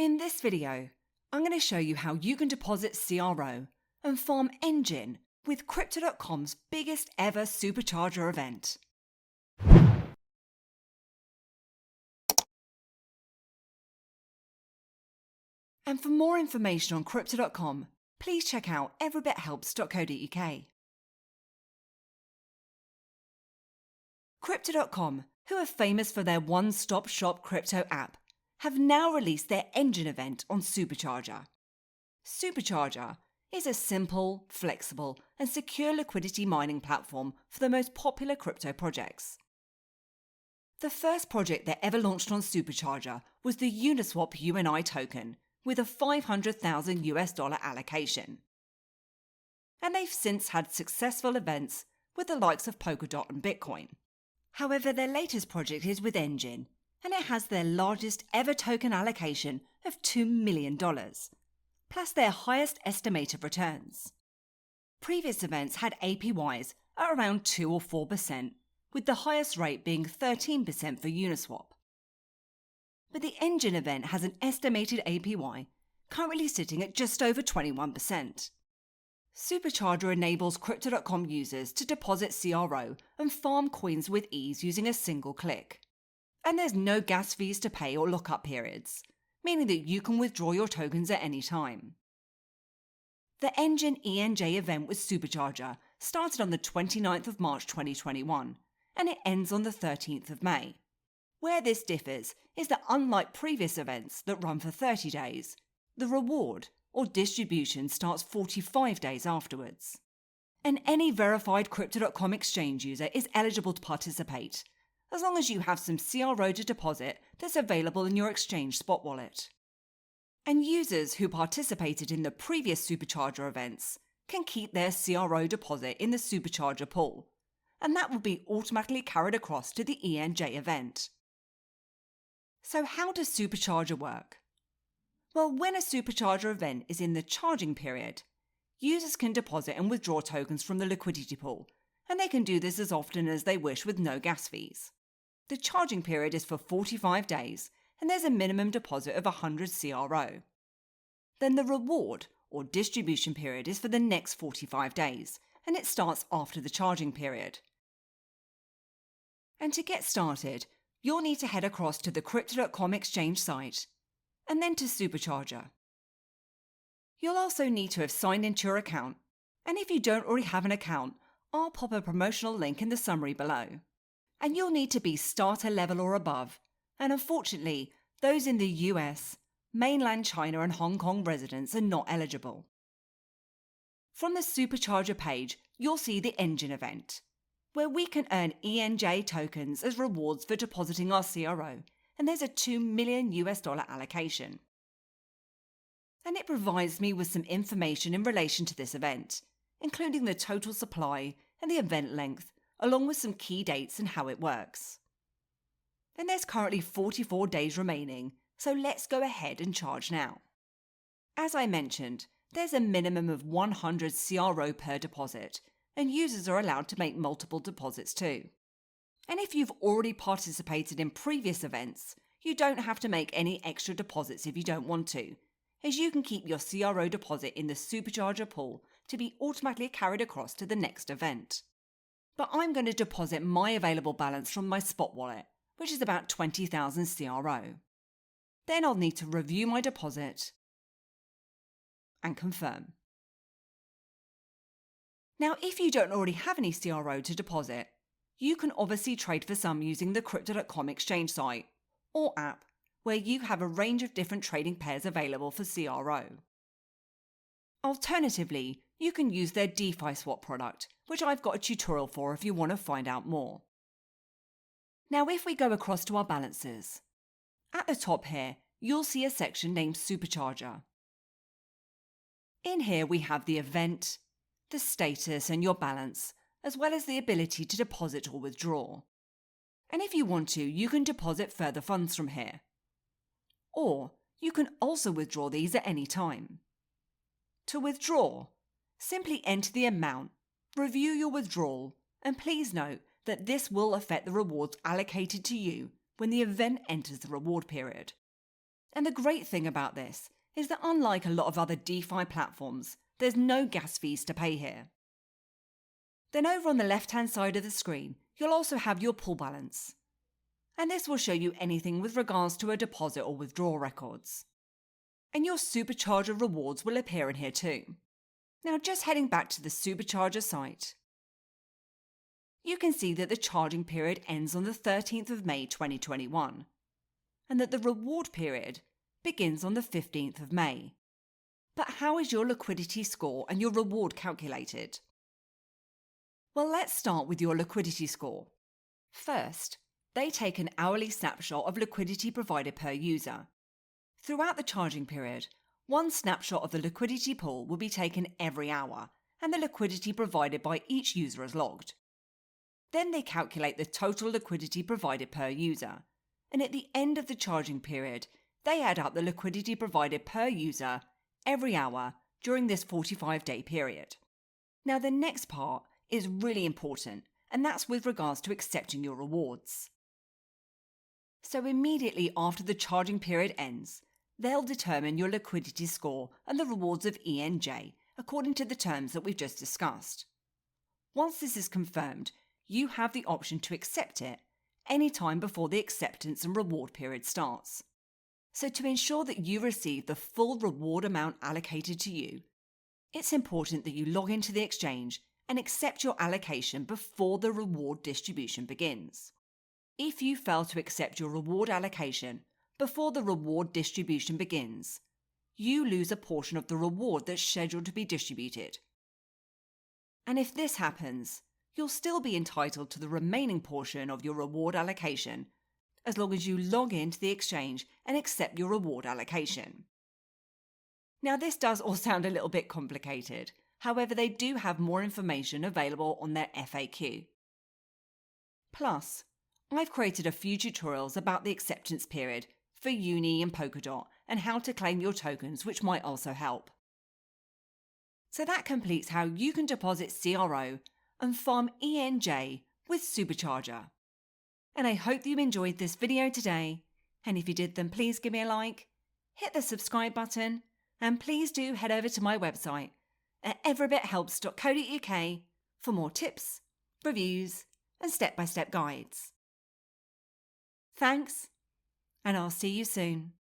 In this video, I'm going to show you how you can deposit CRO and farm Enjin with Crypto.com's biggest ever supercharger event. And for more information on Crypto.com, please check out everybithelps.co.uk. Crypto.com, who are famous for their one-stop shop crypto app, have now released their Enjin event on Supercharger. Supercharger is a simple, flexible, and secure liquidity mining platform for the most popular crypto projects. The first project that ever launched on Supercharger was the Uniswap UNI token with a $500,000 allocation. And they've since had successful events with the likes of Polkadot and Bitcoin. However, their latest project is with Enjin, and it has their largest ever token allocation of $2 million, plus their highest estimated returns. Previous events had APYs at around 2 or 4%, with the highest rate being 13% for Uniswap. But the Enjin event has an estimated APY currently sitting at just over 21%. Supercharger enables Crypto.com users to deposit CRO and farm coins with ease using a single click. And there's no gas fees to pay or lockup periods, meaning that you can withdraw your tokens at any time. The Enjin ENJ event with Supercharger started on the 29th of March 2021, and it ends on the 13th of May. Where this differs is that unlike previous events that run for 30 days, the reward or distribution starts 45 days afterwards. And any verified Crypto.com exchange user is eligible to participate, as long as you have some CRO to deposit that's available in your exchange spot wallet. And users who participated in the previous Supercharger events can keep their CRO deposit in the Supercharger pool, and that will be automatically carried across to the ENJ event. So how does Supercharger work? Well, when a Supercharger event is in the charging period, users can deposit and withdraw tokens from the liquidity pool, and they can do this as often as they wish with no gas fees. The charging period is for 45 days, and there's a minimum deposit of 100 CRO. Then the reward or distribution period is for the next 45 days, and it starts after the charging period. And to get started, you'll need to head across to the Crypto.com exchange site, and then to Supercharger. You'll also need to have signed into your account, and if you don't already have an account, I'll pop a promotional link in the summary below. And you'll need to be starter level or above, and unfortunately, those in the US, mainland China and Hong Kong residents are not eligible. From the Supercharger page, you'll see the Enjin event, where we can earn ENJ tokens as rewards for depositing our CRO, and there's a $2 million allocation. And it provides me with some information in relation to this event, including the total supply and the event length, along with some key dates and how it works. And there's currently 44 days remaining, so let's go ahead and charge now. As I mentioned, there's a minimum of 100 CRO per deposit, and users are allowed to make multiple deposits too. And if you've already participated in previous events, you don't have to make any extra deposits if you don't want to, as you can keep your CRO deposit in the Supercharger pool to be automatically carried across to the next event. But I'm going to deposit my available balance from my spot wallet, which is about 20,000 CRO. Then I'll need to review my deposit and confirm. Now, if you don't already have any CRO to deposit, you can obviously trade for some using the Crypto.com exchange site or app, where you have a range of different trading pairs available for CRO. Alternatively, you can use their DEFI swap product, which I've got a tutorial for if you want to find out more. Now, if we go across to our balances, at the top here, you'll see a section named Supercharger. In here, we have the event, the status and your balance, as well as the ability to deposit or withdraw. And if you want to, you can deposit further funds from here. Or you can also withdraw these at any time. To withdraw, simply enter the amount, review your withdrawal, and please note that this will affect the rewards allocated to you when the event enters the reward period. And the great thing about this is that unlike a lot of other DeFi platforms, there's no gas fees to pay here. Then over on the left-hand side of the screen, you'll also have your pool balance. And this will show you anything with regards to a deposit or withdrawal records. And your Supercharger rewards will appear in here too. Now just heading back to the Supercharger site, you can see that the charging period ends on the 13th of May 2021, and that the reward period begins on the 15th of May. But how is your liquidity score and your reward calculated? Well, let's start with your liquidity score. First, they take an hourly snapshot of liquidity provided per user. Throughout the charging period, one snapshot of the liquidity pool will be taken every hour, and the liquidity provided by each user is logged. Then they calculate the total liquidity provided per user, and at the end of the charging period, they add up the liquidity provided per user every hour during this 45-day period. Now the next part is really important, and that's with regards to accepting your rewards. So immediately after the charging period ends, they'll determine your liquidity score and the rewards of ENJ according to the terms that we've just discussed. Once this is confirmed, you have the option to accept it any time before the acceptance and reward period starts. So to ensure that you receive the full reward amount allocated to you, it's important that you log into the exchange and accept your allocation before the reward distribution begins. If you fail to accept your reward allocation before the reward distribution begins, you lose a portion of the reward that's scheduled to be distributed. And if this happens, you'll still be entitled to the remaining portion of your reward allocation as long as you log into the exchange and accept your reward allocation. Now this does all sound a little bit complicated, however they do have more information available on their FAQ. Plus, I've created a few tutorials about the acceptance period for Uni and Polkadot and how to claim your tokens, which might also help. So that completes how you can deposit CRO and farm ENJ with Supercharger. And I hope you enjoyed this video today, and if you did then please give me a like, hit the subscribe button, and please do head over to my website at everybithelps.co.uk for more tips, reviews and step-by-step guides. Thanks, and I'll see you soon.